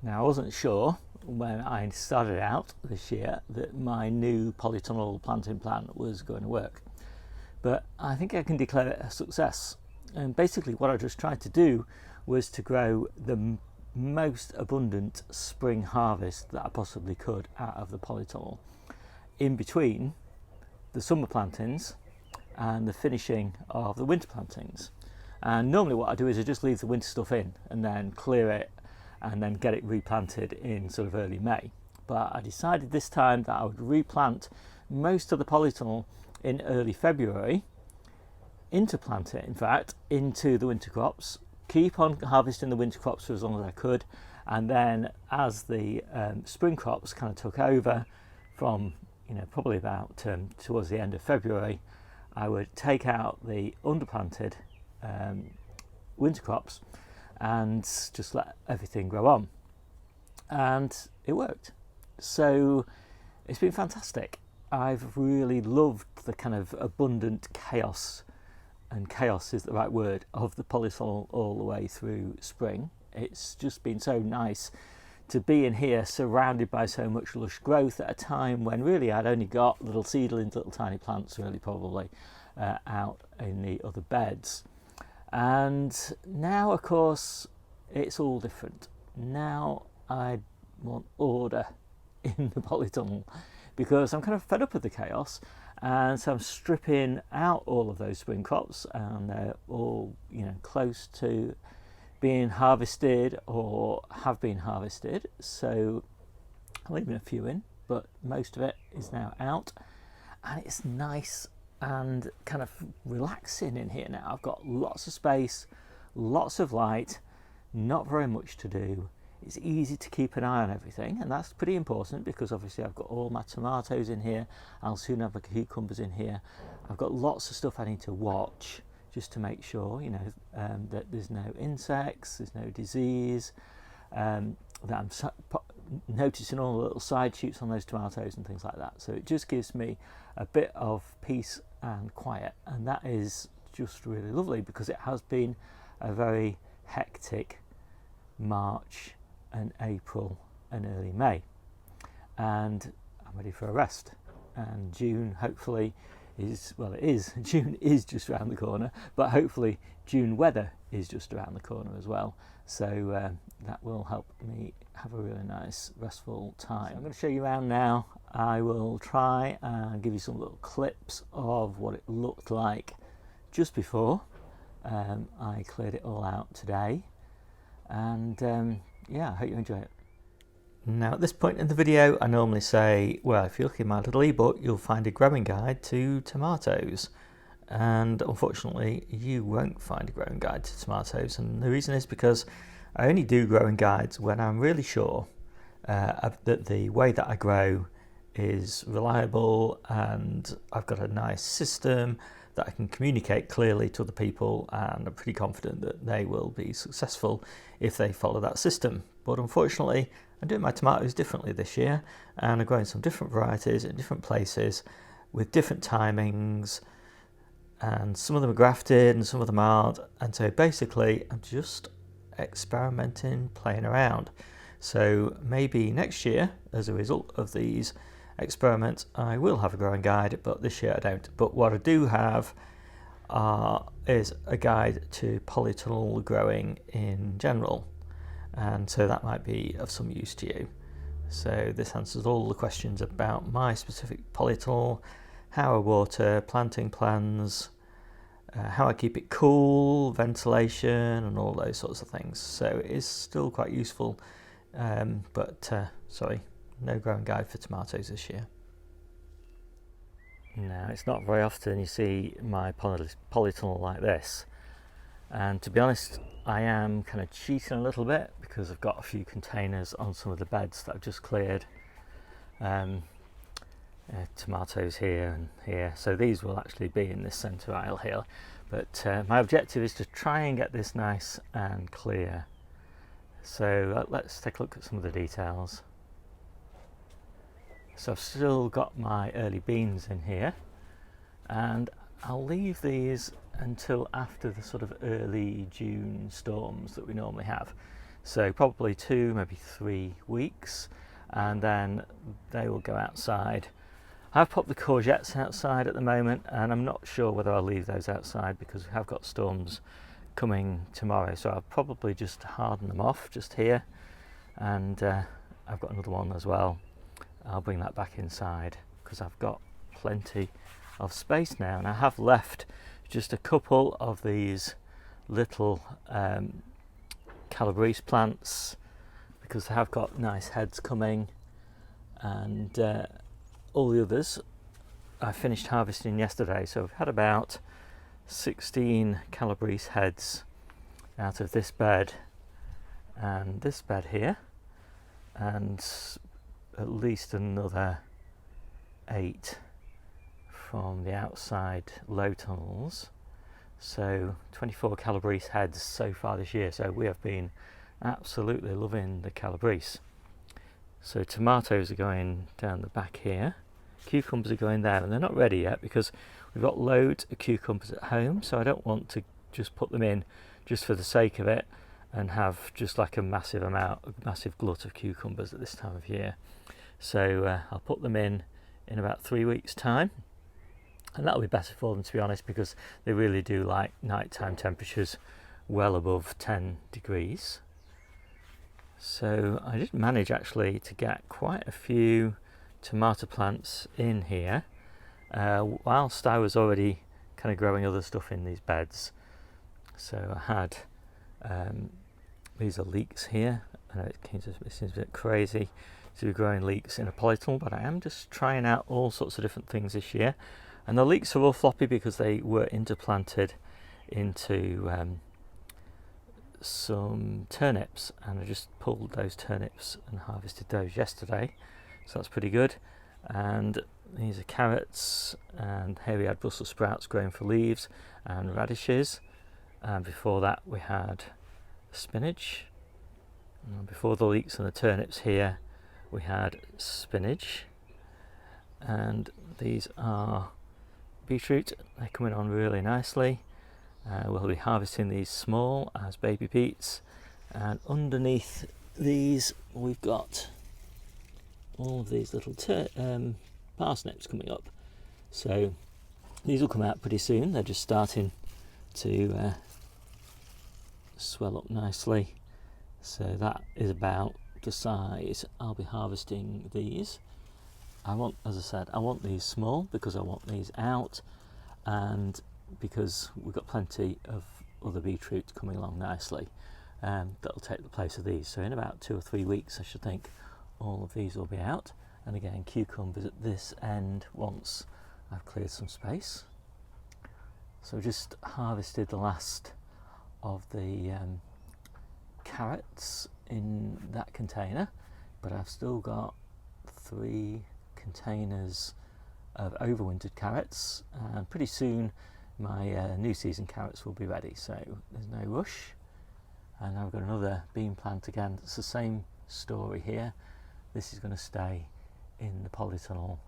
Now, I wasn't sure when I started out this year that my new polytunnel planting plan was going to work, but I think I can declare it a success. And basically what I just tried to do was to grow the most abundant spring harvest that I possibly could out of the polytunnel in between the summer plantings and the finishing of the winter plantings. And normally what I do is I just leave the winter stuff in and then clear it and then get it replanted in sort of early May. But I decided this time that I would replant most of the polytunnel in early February, interplant it in fact into the winter crops, keep on harvesting the winter crops for as long as I could, and then as the spring crops kind of took over from probably about towards the end of February, I would take out the underplanted winter crops and just let everything grow on, and it worked. So it's been fantastic. I've really loved the kind of abundant chaos, and chaos is the right word, of the polytunnel all the way through spring. It's just been so nice to be in here surrounded by so much lush growth at a time when really I'd only got little seedlings, little tiny plants really probably out in the other beds. And now of course it's all different. Now I want order in the polytunnel because I'm kind of fed up with the chaos, and so I'm stripping out all of those spring crops, and they're all close to being harvested or have been harvested, so I'm leaving a few in, but most of it is now out, and it's nice and kind of relaxing in here now. I've got lots of space, lots of light, not very much to do. It's easy to keep an eye on everything, and that's pretty important because obviously I've got all my tomatoes in here, I'll soon have the cucumbers in here. I've got lots of stuff I need to watch just to make sure that there's no insects, there's no disease, that I'm noticing all the little side shoots on those tomatoes and things like that. So it just gives me a bit of peace and quiet, and that is just really lovely because it has been a very hectic March and April and early May, and I'm ready for a rest. And June hopefully June is just around the corner, but hopefully June weather is just around the corner as well, so that will help me have a really nice restful time. So I'm going to show you around now. I will try and give you some little clips of what it looked like just before I cleared it all out today, and yeah, I hope you enjoy it. Now at this point in the video I normally say, well, if you look in my little ebook you'll find a growing guide to tomatoes, and unfortunately you won't find a growing guide to tomatoes, and the reason is because I only do growing guides when I'm really sure that the way that I grow is reliable and I've got a nice system that I can communicate clearly to other people, and I'm pretty confident that they will be successful if they follow that system. But unfortunately I'm doing my tomatoes differently this year, and I'm growing some different varieties in different places with different timings, and some of them are grafted and some of them aren't, and so basically I'm just experimenting, playing around. So maybe next year as a result of these experiments I will have a growing guide, but this year I don't. But what I do have is a guide to polytunnel growing in general, and so that might be of some use to you. So this answers all the questions about my specific polytunnel, how I water, planting plans, how I keep it cool, ventilation, and all those sorts of things. So it is still quite useful, but sorry, no growing guide for tomatoes this year. Now, it's not very often you see my polytunnel like this, and to be honest I am kind of cheating a little bit because I've got a few containers on some of the beds that I've just cleared, tomatoes here and here, so these will actually be in this centre aisle here, but my objective is to try and get this nice and clear. So let's take a look at some of the details. So I've still got my early beans in here, and I'll leave these until after the sort of early June storms that we normally have. So probably 2, maybe 3 weeks, and then they will go outside. I've popped the courgettes outside at the moment, and I'm not sure whether I'll leave those outside because we have got storms coming tomorrow, so I'll probably just harden them off just here, and I've got another one as well. I'll bring that back inside because I've got plenty of space now, and I have left just a couple of these little Calabrese plants because they have got nice heads coming, and all the others I finished harvesting yesterday, so I've had about 16 Calabrese heads out of this bed and this bed here, and at least another 8 from the outside low tunnels. So 24 Calabrese heads so far this year, so we have been absolutely loving the Calabrese. So tomatoes are going down the back here, cucumbers are going there, and they're not ready yet because we've got loads of cucumbers at home, so I don't want to just put them in just for the sake of it and have just like a massive glut of cucumbers at this time of year. So I'll put them in about 3 weeks time, and that'll be better for them, to be honest, because they really do like nighttime temperatures well above 10 degrees. So I did manage actually to get quite a few tomato plants in here whilst I was already kind of growing other stuff in these beds. So I had these are leeks here. I know it seems a bit crazy to be growing leeks in a polytunnel, but I am just trying out all sorts of different things this year. And the leeks are all floppy because they were interplanted into some turnips, and I just pulled those turnips and harvested those yesterday, so that's pretty good. And these are carrots, and here we had Brussels sprouts growing for leaves and radishes, and before that we had spinach, and before the leeks and the turnips here we had spinach, and these are beetroot. They're coming on really nicely. We'll be harvesting these small as baby beets, and underneath these we've got all of these little parsnips coming up, so these will come out pretty soon. They're just starting to swell up nicely, so that is about the size I'll be harvesting these. As I said, I want these small because I want these out, and because we've got plenty of other beetroot coming along nicely, that'll take the place of these. So in about 2 or 3 weeks I should think all of these will be out, and again cucumbers at this end once I've cleared some space. So just harvested the last of the carrots in that container, but I've still got 3 containers of overwintered carrots, and pretty soon my new season carrots will be ready, so there's no rush. And I've got another bean plant again. It's the same story here. This is going to stay in the polytunnel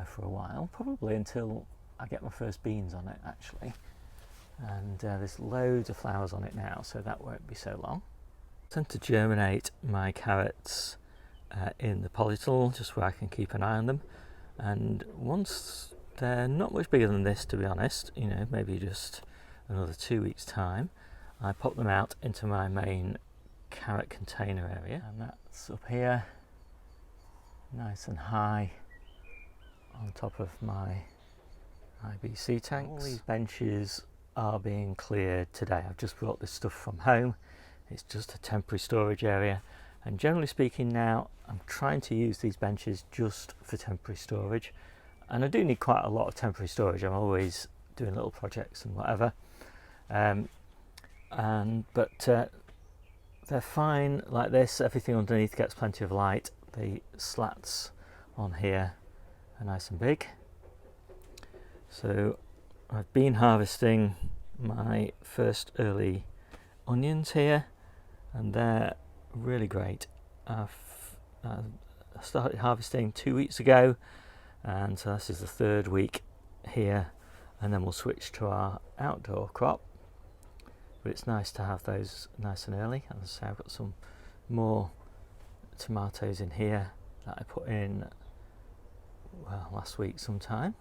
for a while, probably until I get my first beans on it actually, and there's loads of flowers on it now, so that won't be so long. I tend to germinate my carrots in the polytunnel, just where I can keep an eye on them, and once they're not much bigger than this, to be honest, maybe just another 2 weeks time, I pop them out into my main carrot container area, and that's up here nice and high on top of my IBC tanks. All these benches are being cleared today. I've just brought this stuff from home. It's just a temporary storage area, and generally speaking now I'm trying to use these benches just for temporary storage, and I do need quite a lot of temporary storage. I'm always doing little projects and whatever, but they're fine like this. Everything underneath gets plenty of light. The slats on here are nice and big. So I've been harvesting my first early onions here, and they're really great. I started harvesting 2 weeks ago, and so this is the 3rd week here, and then we'll switch to our outdoor crop. but it's nice to have those nice and early. And so I've got some more tomatoes in here that I put in, well, last week sometime.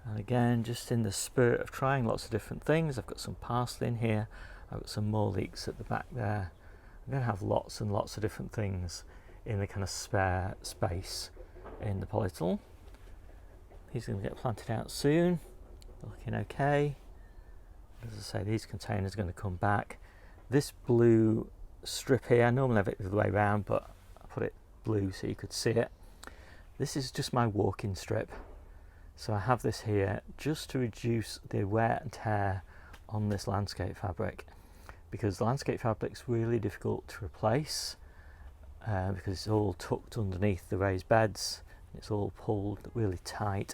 And again, just in the spirit of trying lots of different things, I've got some parsley in here, I've got some more leeks at the back there. I'm going to have lots and lots of different things in the kind of spare space in the polytunnel. These are going to get planted out soon, looking okay. As I say, these containers are going to come back. This blue strip here, I normally have it the other way around, but I put it blue so you could see it. This is just my walking strip. So I have this here just to reduce the wear and tear on this landscape fabric, because the landscape fabric's really difficult to replace because it's all tucked underneath the raised beds. It's all pulled really tight,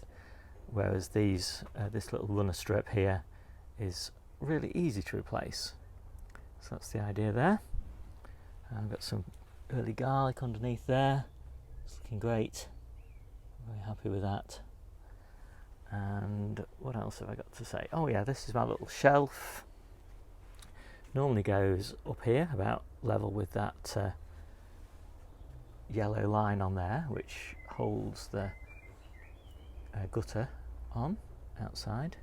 whereas this little runner strip here is really easy to replace. So that's the idea there. I've got some early garlic underneath there. It's looking great. Very happy with that. And what else have I got to say? Oh yeah, this is my little shelf. Normally goes up here about level with that yellow line on there, which holds the gutter on outside.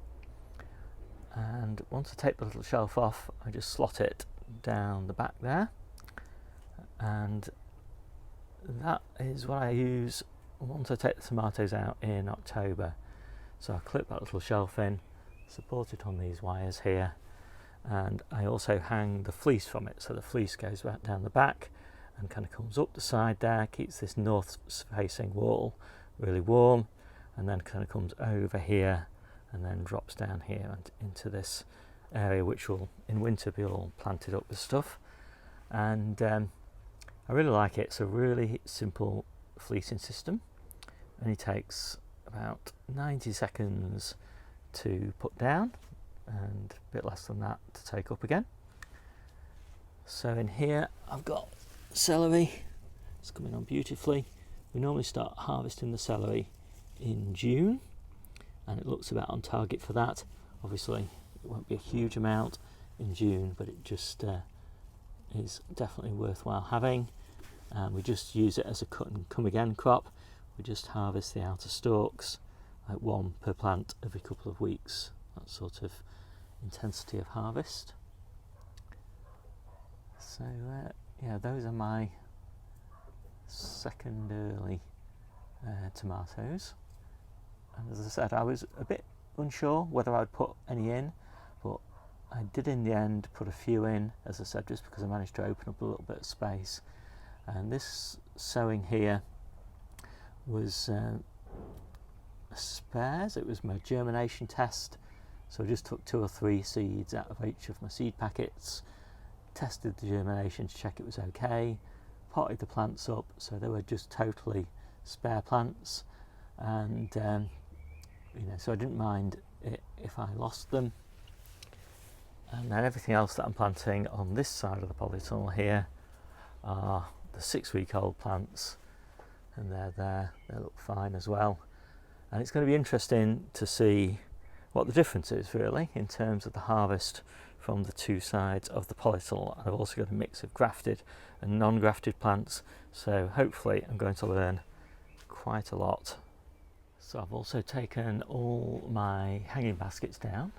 And once I take the little shelf off, I just slot it down the back there, and that is what I use once I take the tomatoes out in October. So I clip that little shelf in, support it on these wires here, and I also hang the fleece from it, so the fleece goes back down the back and kind of comes up the side there, keeps this north facing wall really warm, and then kind of comes over here and then drops down here and into this area, which will in winter be all planted up with stuff. And I really like it. It's a really simple fleecing system. Only takes about 90 seconds to put down and a bit less than that to take up again. So in here I've got celery. It's coming on beautifully. We normally start harvesting the celery in June, and it looks about on target for that. Obviously it won't be a huge amount in June, but it just is definitely worthwhile having. We just use it as a cut and come again crop. We just harvest the outer stalks, like one per plant every couple of weeks. That sort of intensity of harvest. So yeah, those are my second early tomatoes. And as I said, I was a bit unsure whether I'd put any in, but I did in the end put a few in, as I said, just because I managed to open up a little bit of space. And this sowing here was spares. It was my germination test, so I just took 2 or 3 seeds out of each of my seed packets, tested the germination to check it was okay, potted the plants up, so they were just totally spare plants, and so I didn't mind it if I lost them. And then everything else that I'm planting on this side of the polytunnel here are the 6-week-old plants, and they're there. They look fine as well. And it's going to be interesting to see what the difference is really in terms of the harvest from the 2 sides of the polytunnel. I've also got a mix of grafted and non-grafted plants, so hopefully I'm going to learn quite a lot. So I've also taken all my hanging baskets down,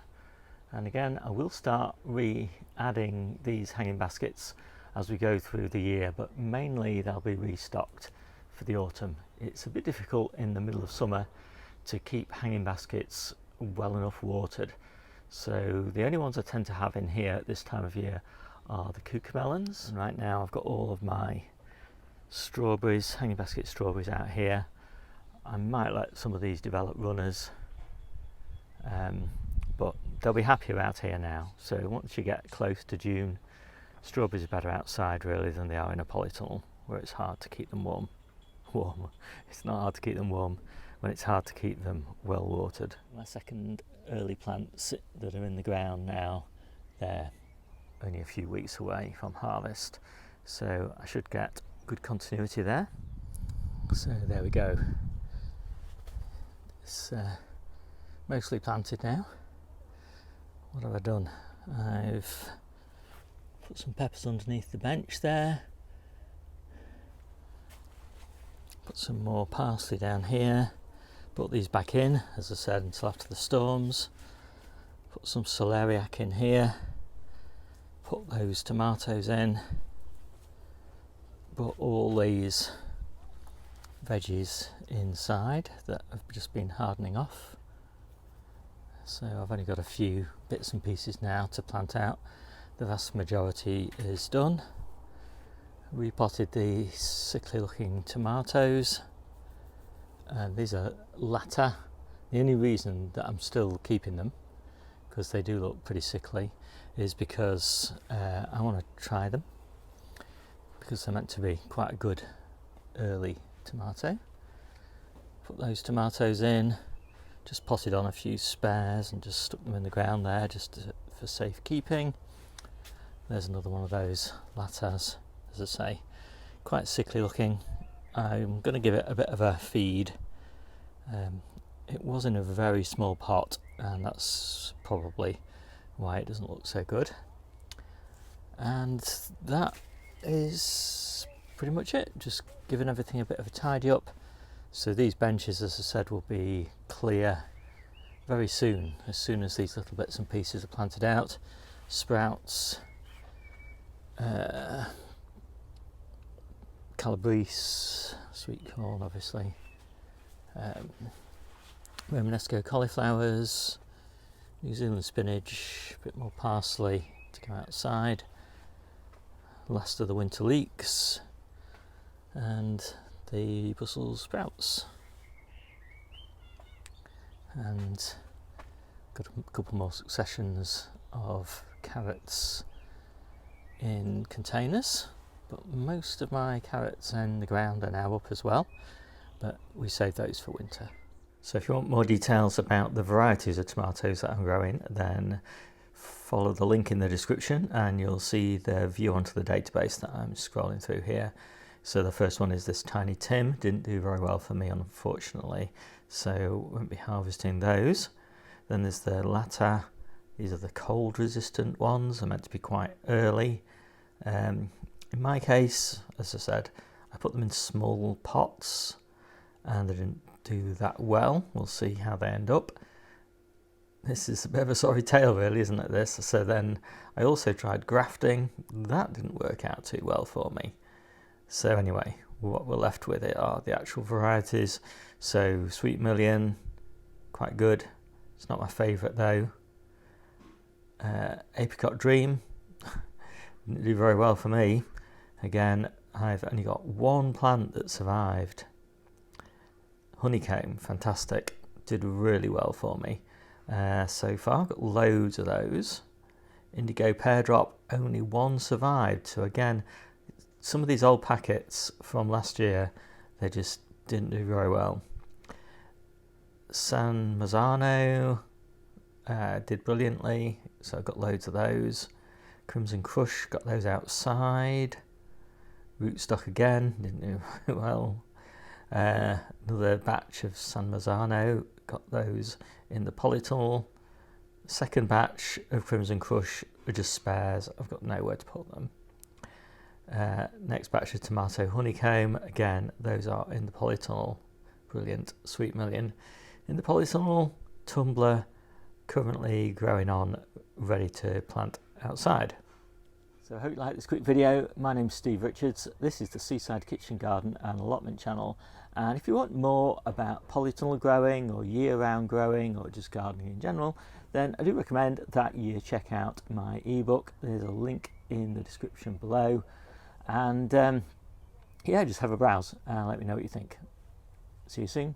and again I will start re-adding these hanging baskets as we go through the year, but mainly they'll be restocked for the autumn. It's a bit difficult in the middle of summer to keep hanging baskets well enough watered, so the only ones I tend to have in here at this time of year are the cucamelons. And right now I've got all of my strawberries, hanging basket strawberries out here. I might let some of these develop runners, but they'll be happier out here now. So once you get close to June, strawberries are better outside really than they are in a polytunnel, where it's hard to keep them warm. It's not hard to keep them warm when it's hard to keep them well watered. My second early plants that are in the ground now, they're only a few weeks away from harvest, so I should get good continuity there. So there we go. It's mostly planted now. What have I done? I've Put some peppers underneath the bench there. Put some more parsley down here. Put these back in, as I said, until after the storms. Put some celeriac in here. Put those tomatoes in. Put all these veggies inside that have just been hardening off. So I've only got a few bits and pieces now to plant out. The vast majority is done. Repotted the sickly looking tomatoes, and these are latter. The only reason that I'm still keeping them, because they do look pretty sickly, is because I want to try them, because they're meant to be quite a good early tomato. Put those tomatoes in, just potted on a few spares and just stuck them in the ground there for safekeeping. There's another one of those latters, as I say, quite sickly looking. I'm going to give it a bit of a feed. It was in a very small pot, and that's probably why it doesn't look so good. And that is pretty much it, just giving everything a bit of a tidy up. So these benches, as I said, will be clear very soon, as soon as these little bits and pieces are planted out. Sprouts, calabrese, sweet corn obviously, Romanesco cauliflowers, New Zealand spinach, a bit more parsley to go outside, last of the winter leeks, and the Brussels sprouts, and got a couple more successions of carrots in containers, but most of my carrots in the ground are now up as well, but we save those for winter. So if you want more details about the varieties of tomatoes that I'm growing, then follow the link in the description and you'll see the view onto the database that I'm scrolling through here. So the first one is this Tiny Tim. Didn't do very well for me, unfortunately, so won't be harvesting those. Then there's the latter. These are the cold resistant ones. They're meant to be quite early. In my case, as I said, I put them in small pots and they didn't do that well. We'll see how they end up. This is a bit of a sorry tale really, isn't it, this? So then I also tried grafting. That didn't work out too well for me. So anyway, what we're left with are the actual varieties. So Sweet Million, quite good. It's not my favourite though. Apricot Dream, didn't do very well for me. Again, I've only got one plant that survived. Honeycomb, fantastic, did really well for me so far. Got loads of those. Indigo Pear Drop, only one survived. So again, some of these old packets from last year, they just didn't do very well. San Marzano did brilliantly, so I've got loads of those. Crimson Crush, got those outside. Rootstock again, didn't do well. Another batch of San Marzano, got those in the Polytunnel. Second batch of Crimson Crush are just spares, I've got nowhere to put them. Next batch of Tomato Honeycomb, again those are in the Polytunnel. Brilliant. Sweet Million in the Polytunnel. Tumbler currently growing on, ready to plant outside. So I hope you like this quick video. My name's Steve Richards. This is the Seaside Kitchen Garden and Allotment channel, and if you want more about polytunnel growing or year-round growing or just gardening in general, then I do recommend that you check out my ebook. There's a link in the description below, and yeah, just have a browse and let me know what you think. See you soon.